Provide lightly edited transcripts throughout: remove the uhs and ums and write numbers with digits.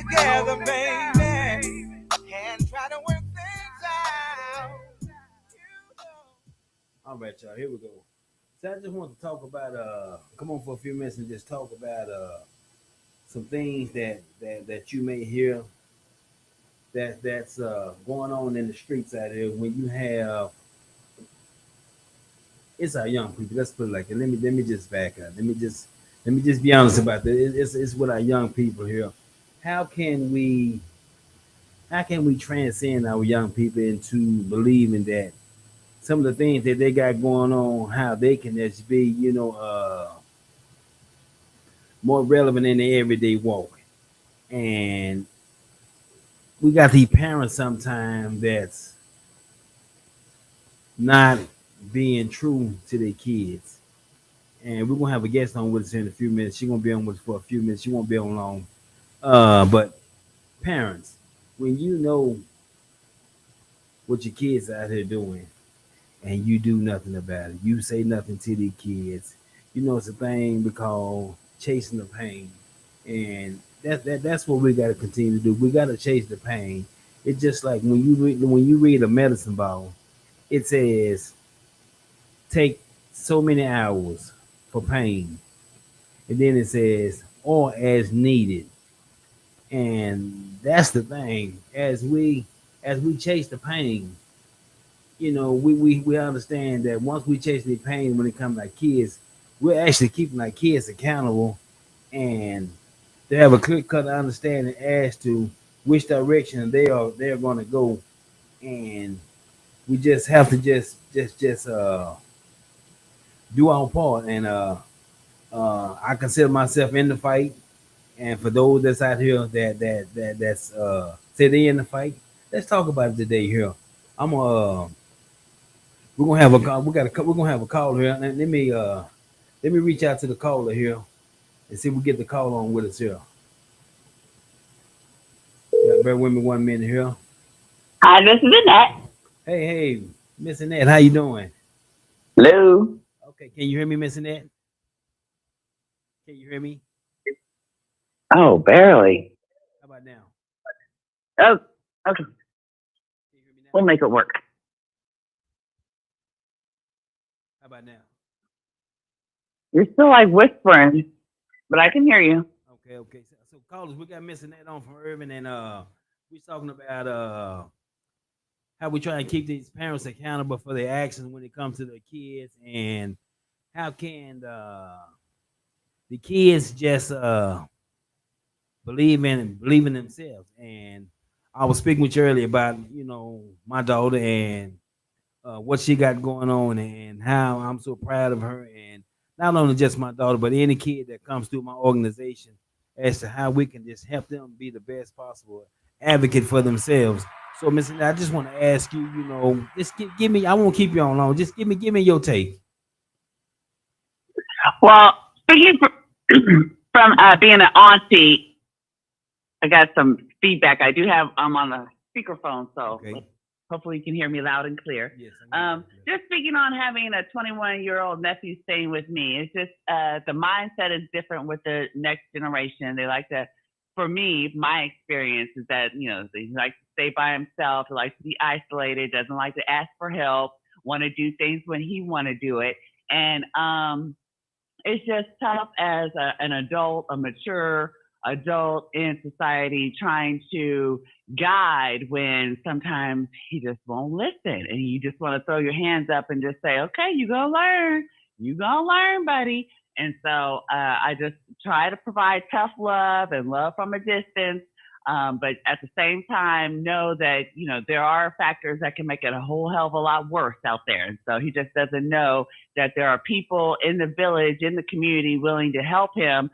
together, baby, and try to work things out. All right, y'all. Here we go. So I just want to talk about come on for a few minutes and just talk about some things that you may hear that's going on in the streets out here when you have it's our young people. Let's put it like that. Let me just back up. Let me just be honest about that. It's with our young people here. How can we how can we transcend our young people into believing that some of the things that they got going on, how they can just be, more relevant in the everyday walk. And we got these parents sometimes that's not being true to their kids. And we're gonna have a guest on with us in a few minutes. She's gonna be on with us for a few minutes. She won't be on long. But parents, when you know what your kids out here doing and you do nothing about it, you say nothing to the kids. You know it's a thing we call chasing the pain, and that's what we got to continue to do. We got to chase the pain. It's just like when you read a medicine bottle, it says take so many hours for pain, and then it says or as needed. And that's the thing. As we chase the pain, we understand that once we chase the pain when it comes to our kids, we're actually keeping our kids accountable and they have a clear cut understanding as to which direction they're gonna go. And we just have to just do our part and I consider myself in the fight. And for those that's out here that's say they in the fight, let's talk about it today here. I'm we're gonna have a call. We're gonna have a call here. Let me reach out to the caller here and see if we get the call on with us here. Yeah, bear with me 1 minute here. Hi, this is Annette. Hey, Miss Annette, how you doing? Hello. Okay, can you hear me, Miss Annette? Can you hear me? Oh, barely. How about now? Oh, okay. Can you hear me now? We'll make it work. How about now? You're still like whispering, but I can hear you. Okay. So callers, we got Miss Annette on from Irving, and we're talking about how we try and keep these parents accountable for their actions when it comes to their kids, and how can the kids just believe in themselves. And I was speaking with you earlier about my daughter and what she got going on and how I'm so proud of her and not only just my daughter but any kid that comes through my organization as to how we can just help them be the best possible advocate for themselves. So, Miss, I just want to ask you, just give me. I won't keep you on long. Just give me your take. Well, speaking from being an auntie, I got some feedback. I do have I'm on a speakerphone, so Okay. hopefully you can hear me loud and clear. Yes. I can hear you. Just speaking on having a 21-year-old nephew staying with me, it's just the mindset is different with the next generation. They like to, for me, my experience is that he likes to stay by himself, he likes to be isolated, doesn't like to ask for help, want to do things when he want to do it, and it's just tough as an adult, a mature adult in society trying to guide when sometimes he just won't listen and you just want to throw your hands up and just say, okay, you gonna learn, buddy. And so I just try to provide tough love and love from a distance. But at the same time, know that, there are factors that can make it a whole hell of a lot worse out there. And so he just doesn't know that there are people in the village, in the community willing to help him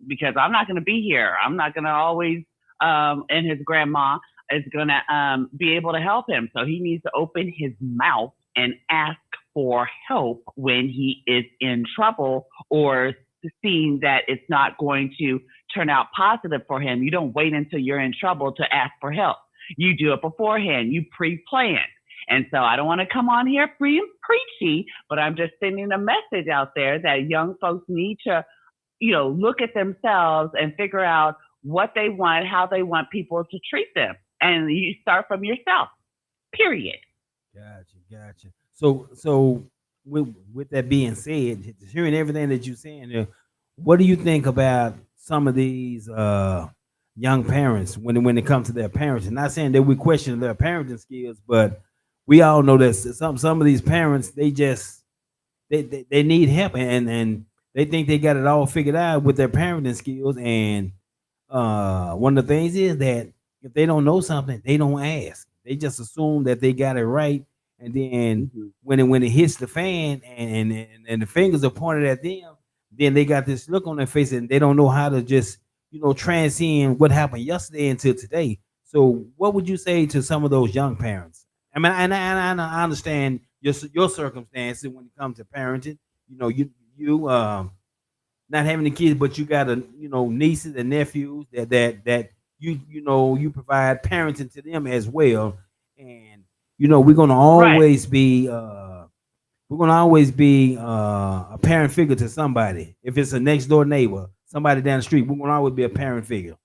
because I'm not going to be here. I'm not going to always, and his grandma is going to be able to help him. So he needs to open his mouth and ask for help when he is in trouble or seeing that it's not going to turn out positive for him. You don't wait until you're in trouble to ask for help. You do it beforehand. You pre-plan. And so I don't want to come on here preachy, but I'm just sending a message out there that young folks need to, look at themselves and figure out what they want, how they want people to treat them. And you start from yourself, period. Gotcha, gotcha. So with that being said, hearing everything that you're saying there, what do you think about some of these young parents when it comes to their parenting? Not saying that we question their parenting skills, but we all know that some of these parents they need help, and they think they got it all figured out with their parenting skills. And one of the things is that if they don't know something, they don't ask. They just assume that they got it right, and then Hmm. when it hits the fan and the fingers are pointed at them, then they got this look on their face and they don't know how to just transcend what happened yesterday until today. So, what would you say to some of those young parents? I mean, and I understand your circumstances when it comes to parenting. You not having the kids, but you got nieces and nephews that you provide parenting to them as well, and we're gonna Right. always be a parent figure to somebody. If it's a next door neighbor, somebody down the street, we're gonna always be a parent figure.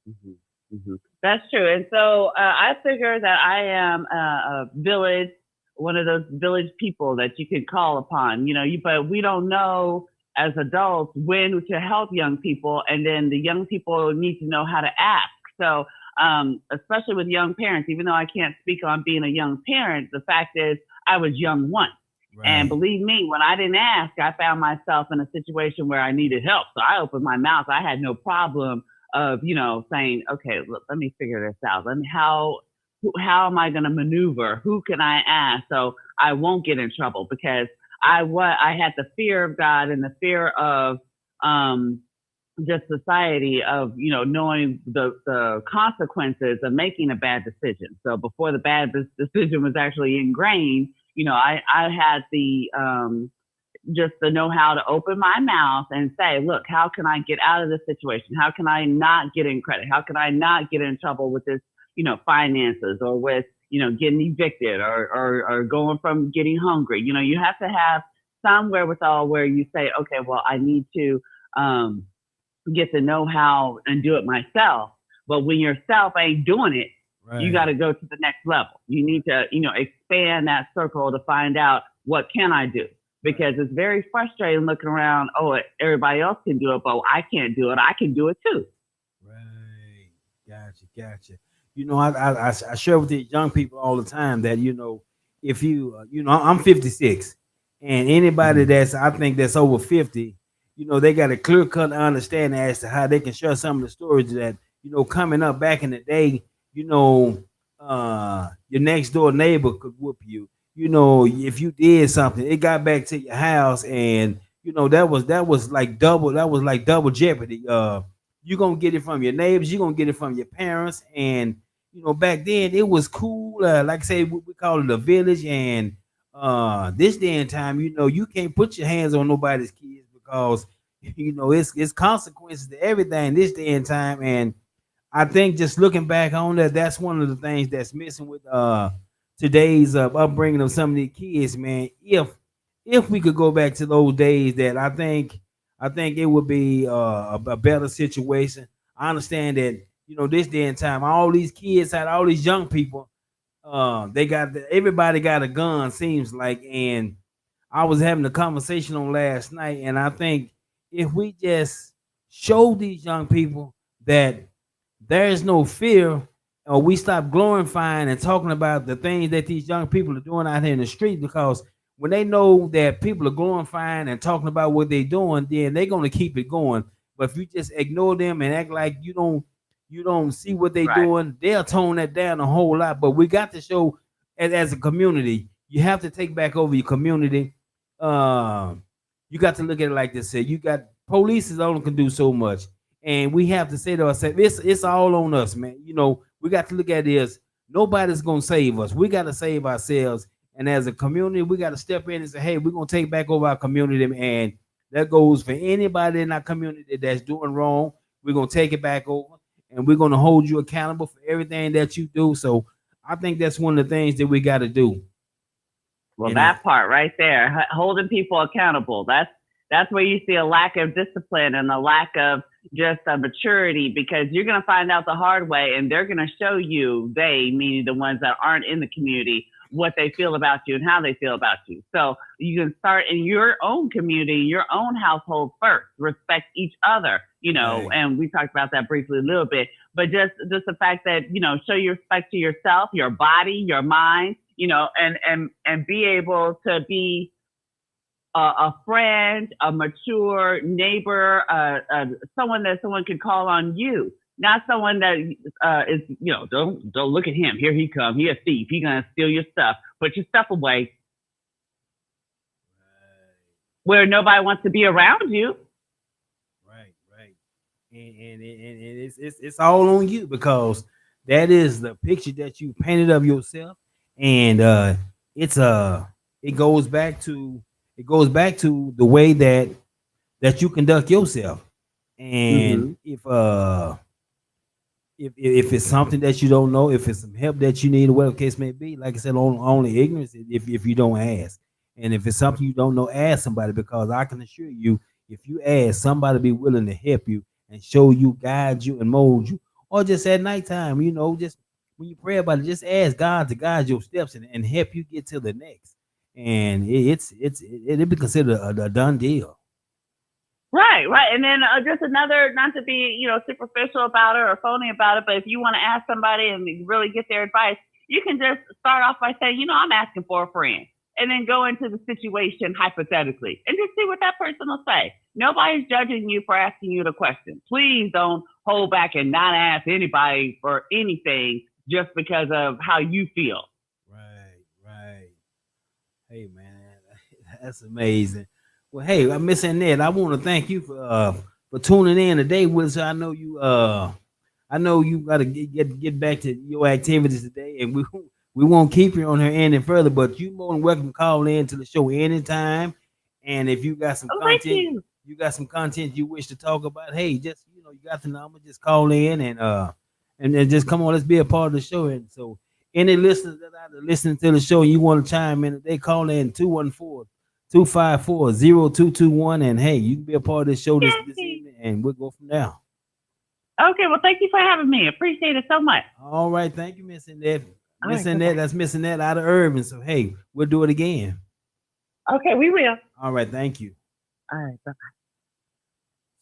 Hmm. Hmm. That's true. And so I figure that I am a village, one of those village people that you can call upon, but we don't know as adults when to help young people. And then the young people need to know how to ask. So, especially with young parents, even though I can't speak on being a young parent, the fact is I was young once. And Right. believe me, when I didn't ask, I found myself in a situation where I needed help. So I opened my mouth. I had no problem of saying, okay, look, let me figure this out. Let me how am I going to maneuver? Who can I ask so I won't get in trouble? Because I had the fear of God and the fear of um, just society of knowing the consequences of making a bad decision. So before the bad decision was actually ingrained, I had the just the know how to open my mouth and say, look, how can I get out of this situation? How can I not get in credit? How can I not get in trouble with this, finances or with, getting evicted or going from getting hungry? You have to have some wherewithal where you say, okay, well, I need to um, get the know how and do it myself. But when yourself ain't doing it, you got Right. to go to the next level. You need to, expand that circle to find out what can I do, Right. because it's very frustrating looking around. Oh, everybody else can do it, but I can't do it. I can do it too. Right. Gotcha. Gotcha. I share with these young people all the time that if I'm 56, and anybody Hmm. that's I think that's over 50, they got a clear cut understanding as to how they can share some of the stories that coming up back in the day. You know, your next door neighbor could whoop you. If you did something, it got back to your house, and that was like double. That was like double jeopardy. You're gonna get it from your neighbors, you're gonna get it from your parents. And back then it was cool. Like I say, we call it a village. And this day and time, you can't put your hands on nobody's kids because it's consequences to everything this day and time. And I think just looking back on that, that's one of the things that's missing with today's upbringing of some of the kids, man. If we could go back to those days, that I think it would be a better situation. I understand that this day and time, all these kids had all these young people. Everybody got a gun, seems like. And I was having a conversation on last night, and I think if we just show these young people that there is no fear, or we stop glorifying and talking about the things that these young people are doing out here in the street. Because when they know that people are glorifying and talking about what they're doing, then they're going to keep it going. But if you just ignore them and act like you don't see what they're Right. doing, they'll tone that down a whole lot. But we got to show, as a community, you have to take back over your community. um you got to look at it like this. Say you got police is only can do so much, and we have to say to ourselves, it's all on us, man. We got to look at it as nobody's gonna save us. We got to save ourselves, and as a community, we got to step in and say, hey, we're gonna take back over our community. And that goes for anybody in our community that's doing wrong. We're gonna take it back over, and we're gonna hold you accountable for everything that you do. So I think that's one of the things that we got to do. Well, And that part right there, holding people accountable. That's where you see a lack of discipline and a lack of just a maturity, because you're going to find out the hard way, and they're going to show you, they, meaning the ones that aren't in the community, what they feel about you and how they feel about you. So you can start in your own community, your own household first. Respect each other, Right. and we talked about that briefly a little bit. But just the fact that, show your respect to yourself, your body, your mind, and be able to be a friend, a mature neighbor, someone that someone can call on you, not someone that is, don't look at him. Here he come. He a thief. He gonna steal your stuff. Put your stuff away where nobody wants to be around you. Right, right. And it's all on you because that is the picture that you painted of yourself, and it's it goes back to the way that you conduct yourself. And Mm-hmm. if it's something that you don't know, if it's some help that you need, or whatever the case may be, like I said, only ignorance if you don't ask. And if it's something you don't know, ask somebody, because I can assure you, if you ask, somebody be willing to help you and show you, guide you, and mold you. Or just at nighttime, just when you pray about it, just ask God to guide your steps and help you get to the next. And it be considered a done deal. Right, right. And then just another, not to be, superficial about it or phony about it, but if you want to ask somebody and really get their advice, you can just start off by saying, I'm asking for a friend. And then go into the situation hypothetically and just see what that person will say. Nobody's judging you for asking you the question. Please don't hold back and not ask anybody for anything just because of how you feel. Right, right. Hey man, that's amazing. Well, hey, I'm missing Ned. I want to thank you for tuning in today with us. I know you got to get back to your activities today, and we won't keep you on here any further. But you more than welcome to call in to the show anytime. And if Oh, thank you. you got some content you wish to talk about, hey, just you got the number, just call in and then just come on, let's be a part of the show. And so any listeners that are listening to the show, you want to chime in, they call in 214-254-0221, and hey, you can be a part of the show this Yay. evening, and we'll go from there. Okay, well, thank you for having me. Appreciate it so much. All right, thank you, Miss Annette. All right, Miss bye Annette, bye. that's Miss Annette out of Irving. So hey, we'll do it again. Okay, we will. All right, thank you. All right, bye.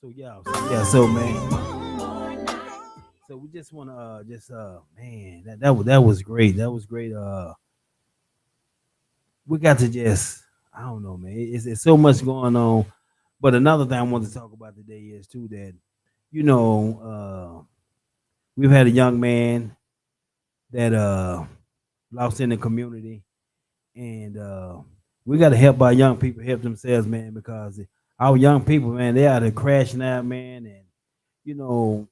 So so man, so we just want to just man, that was great. That was great. We got to just, I don't know, man. It's so much going on. But another thing I want to talk about today is too that you know we've had a young man that lost in the community, and we got to help our young people help themselves, man, because our young people, man, they out there crashing out, man, and you know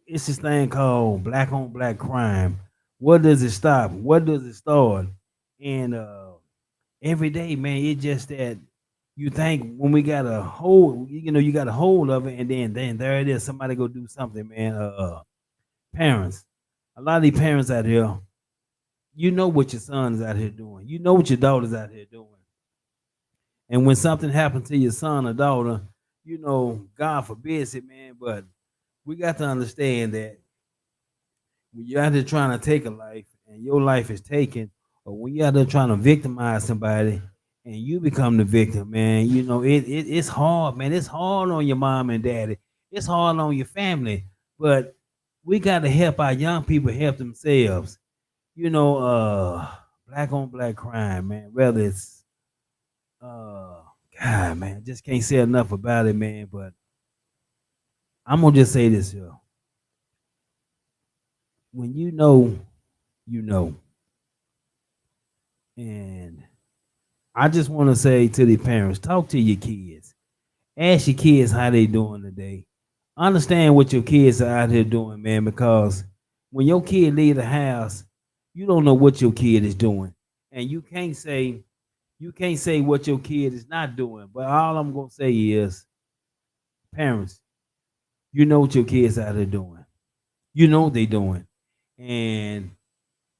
it's this thing called black on black crime. What does it stop? What does it start? And every day, man, it's just that you think when we got a hold, you got a hold of it, and then there it is. Somebody go do something, man. Parents, a lot of these parents out here, you know what your son's out here doing. You know what your daughter's out here doing. And when something happens to your son or daughter, God forbids it, man. But we got to understand that when you're out there trying to take a life and your life is taken, or when you're out there trying to victimize somebody and you become the victim, man, it's hard, man. It's hard on your mom and daddy. It's hard on your family. But we got to help our young people help themselves. You know, black on black crime, man. Whether it's God, man, just can't say enough about it, man. But I'm gonna just say this here. When you know. And I just want to say to the parents, talk to your kids. Ask your kids how they doing today. Understand what your kids are out here doing, man, because when your kid leave the house, you don't know what your kid is doing. And you can't say what your kid is not doing. But all I'm gonna say is, parents, you know what your kids out here doing. You know what they doing. And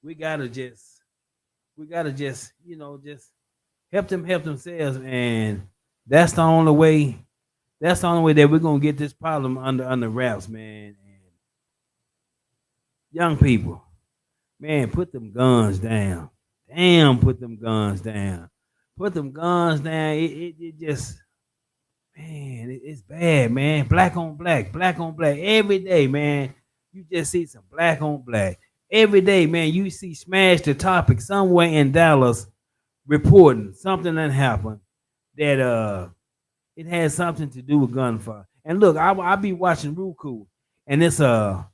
we gotta just just help them help themselves. And that's the only way That's the only way that we're gonna get this problem under wraps, man. And young people, man, put them guns down. Damn, put them guns down. Put them guns down. It just, man, it's bad, man. Black on black. Every day, man, you just see some black on black. Every day, man, you see Smash the Topic somewhere in Dallas reporting something that happened that it has something to do with gunfire. And look, I be watching Roku, and it's a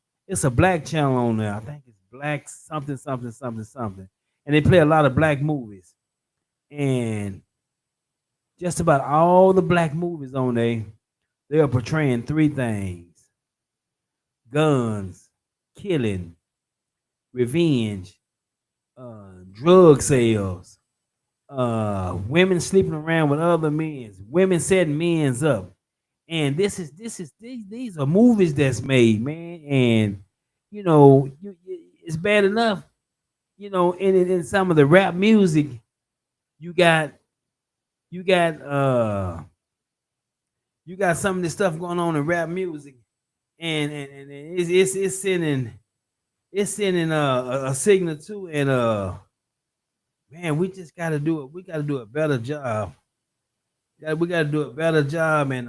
black channel on there. I think it's black something something something something, and they play a lot of black movies. And just about all the black movies on there, they are portraying three things: guns, killing, revenge, drug sales, women sleeping around with other men, women setting men's up. And these are movies that's made, man. And it's bad enough, in some of the rap music, you got you got you got some of this stuff going on in rap music, and it's sending a signal too. And man, we just got to do it. We got to do a better job. We got to do a better job, and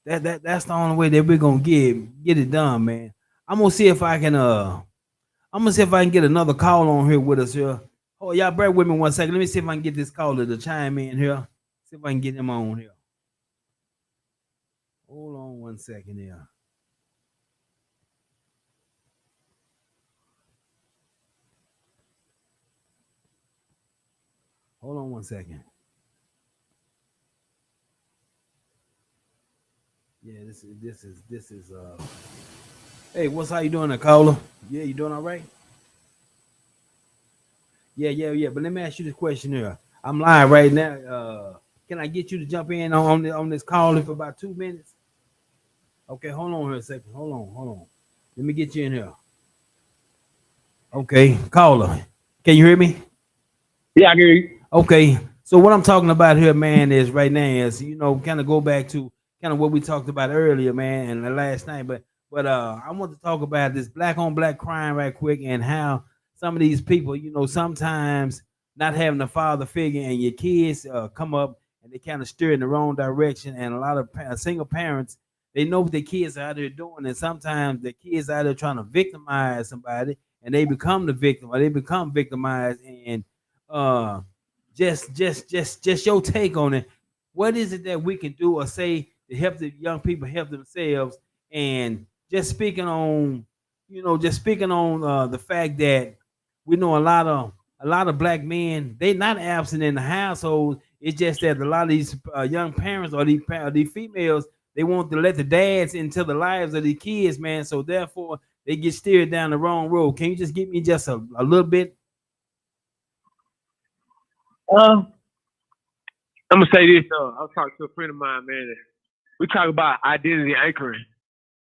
that's the only way that we're gonna get it done, man. I'm gonna see if I can get another call on here with us here. Oh, y'all bear with me 1 second. Let me see if I can get this caller to chime in here. See if I can get him on here. Hold on 1 second here. Hold on 1 second. Yeah, this is. Hey, what's how you doing, there, caller? Yeah, you doing all right? Yeah. But let me ask you this question here. I'm live right now. Can I get you to jump in on this call for about 2 minutes? Okay, hold on here a second. Hold on. Let me get you in here. Okay, caller. Can you hear me? Yeah, I hear you. Okay. So what I'm talking about here, man, is right now is kind of go back to kind of what we talked about earlier, man, and the last night. But I want to talk about this black on black crime right quick, and how some of these people, sometimes not having a father figure, and your kids come up and they kind of steer in the wrong direction, and a lot of single parents, they know what their kids are out there doing, and sometimes the kids are out there trying to victimize somebody, and they become the victim, or they become victimized. And uh just your take on it. What is it that we can do or say to help the young people help themselves? And just speaking on the fact that we know a lot of black men, they not absent in the household. It's just that a lot of these young parents, or these females, they want to let the dads into the lives of the kids, man. So therefore, they get steered down the wrong road. Can you just give me just a little bit? Uh, I'm gonna say this. I was talking to a friend of mine, man. We talk about identity anchoring.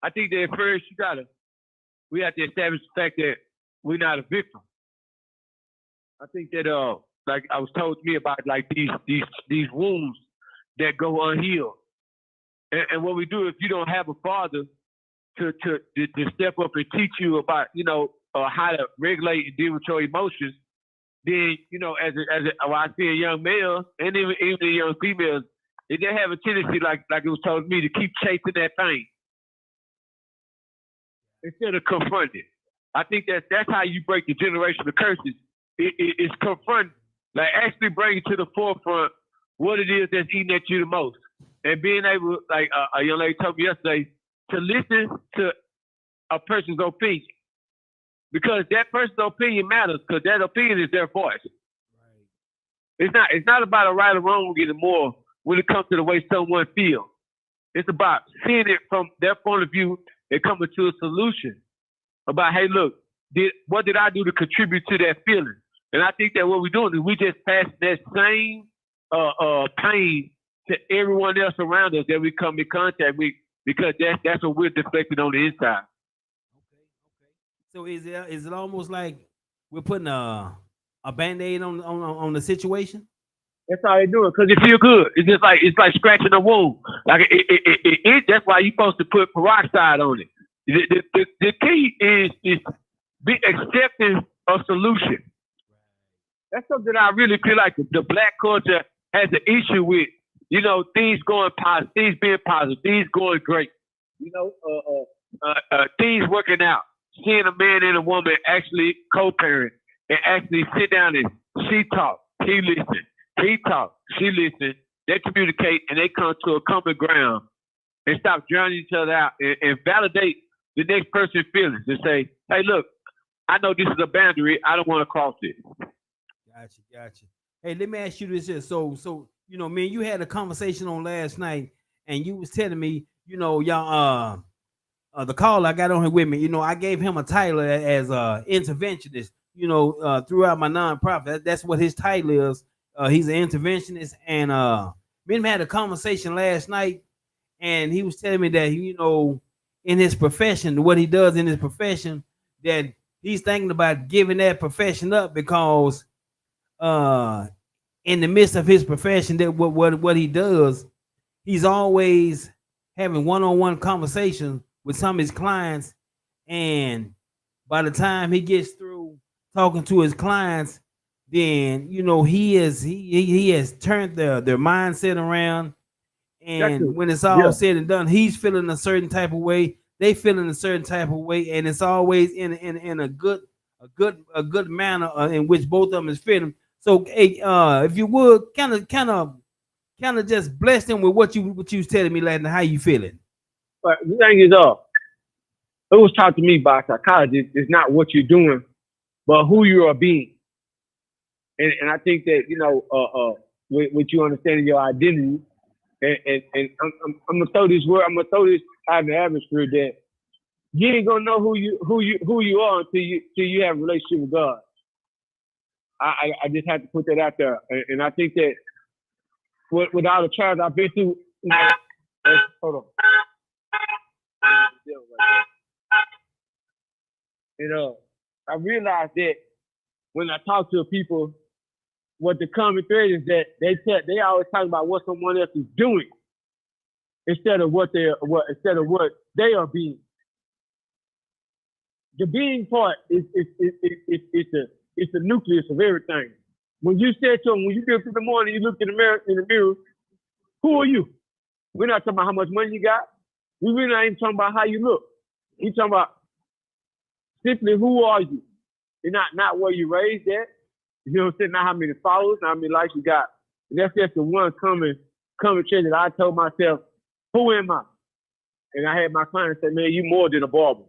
I think that first we have to establish the fact that we're not a victim. I think that like I was told to me about, like, these wounds that go unhealed, and what we do if you don't have a father to step up and teach you about how to regulate and deal with your emotions, then well, I see a young male, and even the young females, they have a tendency, like it was told to me, to keep chasing that pain instead of confronting. I think that's how you break the generational curses. It's confronting, like actually bringing to the forefront what it is that's eating at you the most, and being able, like a young lady told me yesterday, to listen to a person's opinion, because that person's opinion matters, because that opinion is their voice. It's not about a right or wrong anymore when it comes to the way someone feels. It's about seeing it from their point of view and coming to a solution about, hey, look, what did I do to contribute to that feeling? And I think that what we're doing is we just pass that same pain to everyone else around us that we come in contact with, because that's what we're deflecting on the inside. So is it almost like we're putting a band-aid on the situation? That's how they do it, because it feel good. It's like scratching a wound. Like that's why you supposed to put peroxide on it. The key is be accepting a solution. That's something I really feel like the black culture has an issue with. You know, things going positive, things being positive, things going great. You know, things working out. Seeing a man and a woman actually co-parent and actually sit down and she talk, he listen, he talk, she listen. They communicate and they come to a common ground and stop drowning each other out and validate the next person's feelings and say, hey, look, I know this is a boundary. I don't want to cross it. Gotcha. Hey, let me ask you this here. So, you know, man, you had a conversation on last night, and you was telling me, you know, y'all, the call I got on here with me, you know, I gave him a title as interventionist. You know, throughout my nonprofit, that's what his title is. He's an interventionist, and me and him had a conversation last night, and he was telling me that you know, in his profession, what he does in his profession, that he's thinking about giving that profession up because in the midst of his profession, that what he does, he's always having one-on-one conversations with some of his clients, and by the time he gets through talking to his clients, then you know he has turned their mindset around, and when it's all said and done, he's feeling a certain type of way, they feeling a certain type of way, and it's always in a good manner in which both of them is feeling. So, hey, if you would kind of just bless them with what you was telling me last night, how you feeling? But the thing is, it was taught to me by a psychologist. It's not what you're doing, but who you are being. And I think that, you know, with you understanding your identity, and I'm gonna throw this word, I'm gonna throw this out in the atmosphere that you ain't gonna know who you are until you have a relationship with God. I just had to put that out there, and I think that with all the trials I've been through, you know, hold on. And I realized that when I talk to people, what the common thread is that they always talk about what someone else is doing instead of what they are being. The being part is the nucleus of everything. When you said to them, when you get up in the morning, you look in the mirror, who are you? We're not talking about how much money you got. We really not even talking about how you look. We're talking about simply who are you? You're not where you raised at. You know what I'm saying? Not how many followers, not how many likes you got. And that's just the one common trait that I told myself, who am I? And I had my clients say, man, you more than a barber.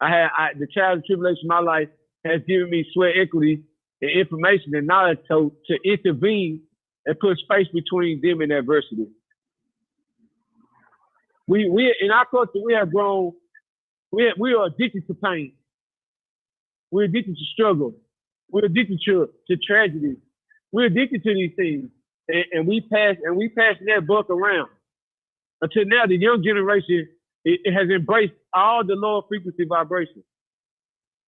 The trials and tribulations of my life has given me sweat equity and information and knowledge to intervene and put space between them and adversity. We in our culture, we have grown, we are addicted to pain. We're addicted to struggle. We're addicted to tragedy. We're addicted to these things. And we pass that buck around. Until now, the young generation it has embraced all the lower frequency vibrations.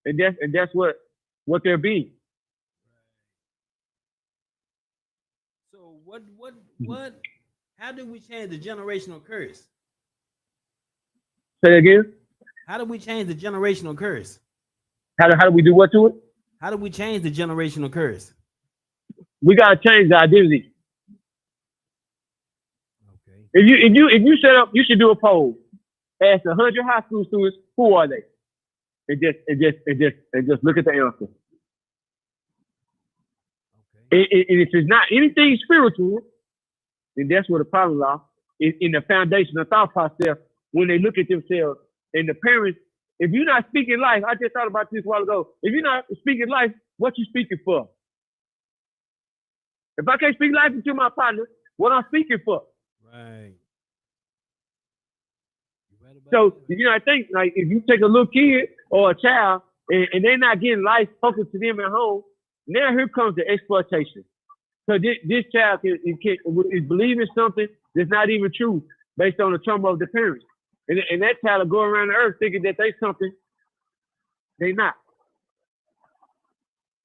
And that's what they're being. So what how do we change the generational curse? Say that again? How do we change the generational curse? How do we do what to it? How do we change the generational curse? We gotta change the identity. Okay. If you set up, you should do a poll. Ask 100 high school students, who are they? And just look at the answer. Okay. And if it's not anything spiritual, then that's where the problem lies. In the foundation of thought process, when they look at themselves and the parents, if you're not speaking life, I just thought about this a while ago. If you're not speaking life, what you speaking for? If I can't speak life into my partner, what I'm speaking for? Right. So, you know, I think like if you take a little kid or a child and they're not getting life spoken to them at home, now here comes the exploitation. So this child is believing something that's not even true based on the trauma of the parents. And that child will go around the earth thinking that they something they not.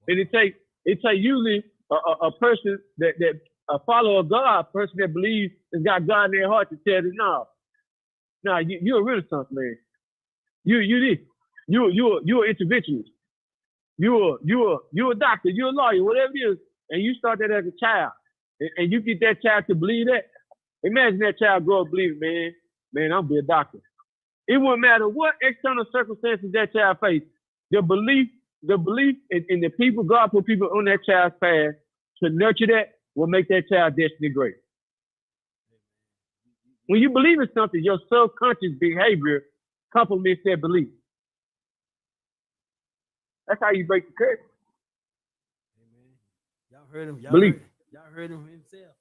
And it takes usually a person that a follower of God, a person that believes has got God in their heart to tell them, no, you're a Renaissance man. You this. You're an interventionist. You're a doctor. You're a lawyer. Whatever it is, and you start that as a child, and you get that child to believe that. Imagine that child grow up believing, man, I'm gonna be a doctor. It wouldn't matter what external circumstances that child faced. The belief in the people, God put people on that child's path to nurture that will make that child destiny great. When you believe in something, your subconscious behavior complements that belief. That's how you break the curse. Y'all heard him. Belief. Y'all heard him himself.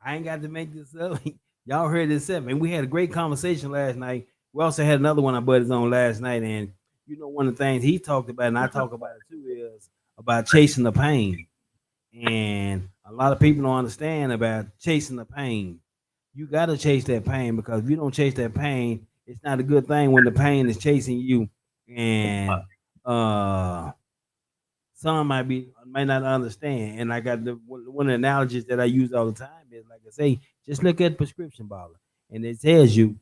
I ain't got to make this up. Y'all heard this up, and we had a great conversation last night. We also had another one of our buddies on last night, and you know one of the things he talked about, and I talk about it too, is about chasing the pain. And a lot of people don't understand about chasing the pain. You got to chase that pain, because if you don't chase that pain, it's not a good thing when the pain is chasing you. And some might not understand. And I got one of the analogies that I use all the time is, like I say, just look at prescription bottle, and it tells you,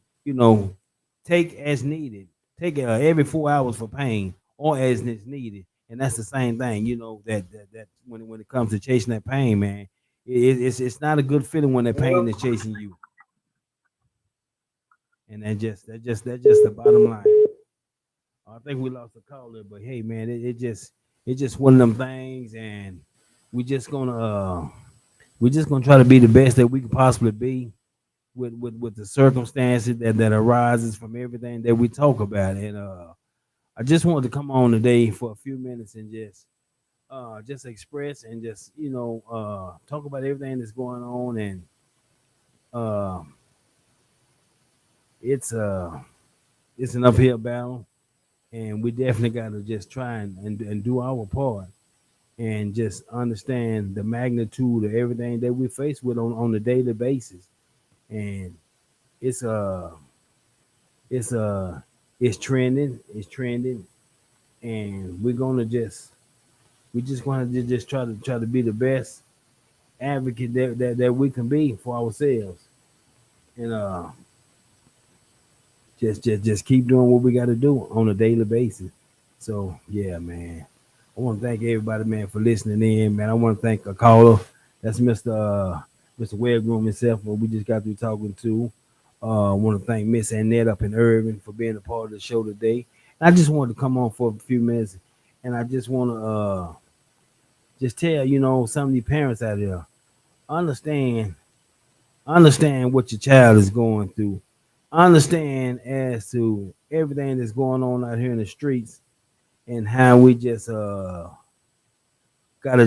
take as needed, take every 4 hours for pain, or as it's needed. And that's the same thing, that when it comes to chasing that pain, man, it's not a good feeling when that pain is chasing you. And that's just the bottom line. I think we lost a caller, but hey, man, it's just one of them things, and we're just gonna try to be the best that we can possibly be with the circumstances that arises from everything that we talk about. And I just wanted to come on today for a few minutes and just express and just talk about everything that's going on. And it's an uphill battle, and we definitely got to just try and do our part, and just understand the magnitude of everything that we face with on a daily basis. And it's trending, and we just going to just try to be the best advocate that we can be for ourselves. And just keep doing what we got to do on a daily basis. So yeah, man, I want to thank everybody, man, for listening in, man. I want to thank a caller. That's Mr. Webgroom himself, what we just got through talking to. I want to thank Miss Annette up in Irving for being a part of the show today. And I just wanted to come on for a few minutes, and I just want to just tell some of the parents out there, understand what your child is going through. Understand as to everything that's going on out here in the streets, and how we just gotta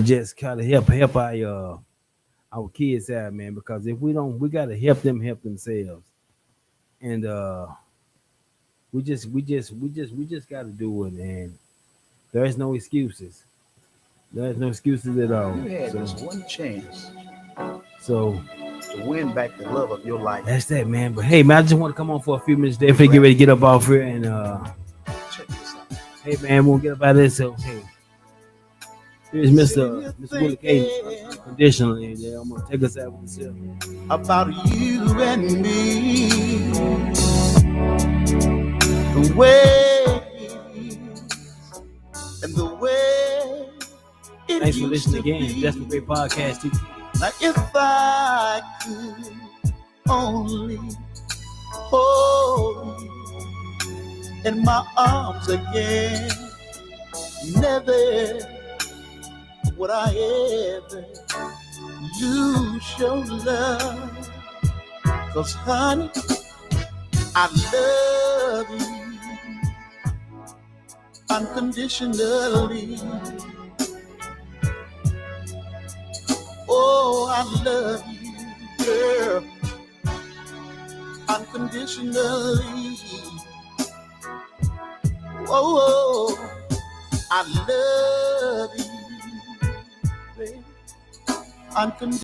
just kind of help our kids out, man. Because if we don't, we gotta help them help themselves. And we just gotta do it. And there's no excuses. There's no excuses at all. You had this one chance So to win back the love of your life. that's that, man. But hey, man, I just want to come on for a few minutes. Definitely get ready to get up off here, and Check this out. hey, man, we'll get up out of this. So hey, here's Mr. Willie K. Conditionally, and I'm gonna take us out with himself. About you and me, the way it is, and the way it Thanks for used listening to again. be. That's a great podcast too. Now if I could only hold you in my arms again, never would I ever lose your love. 'Cause honey, I love you unconditionally. Oh, I love you, girl, unconditionally. Oh, I love you, baby, unconditionally.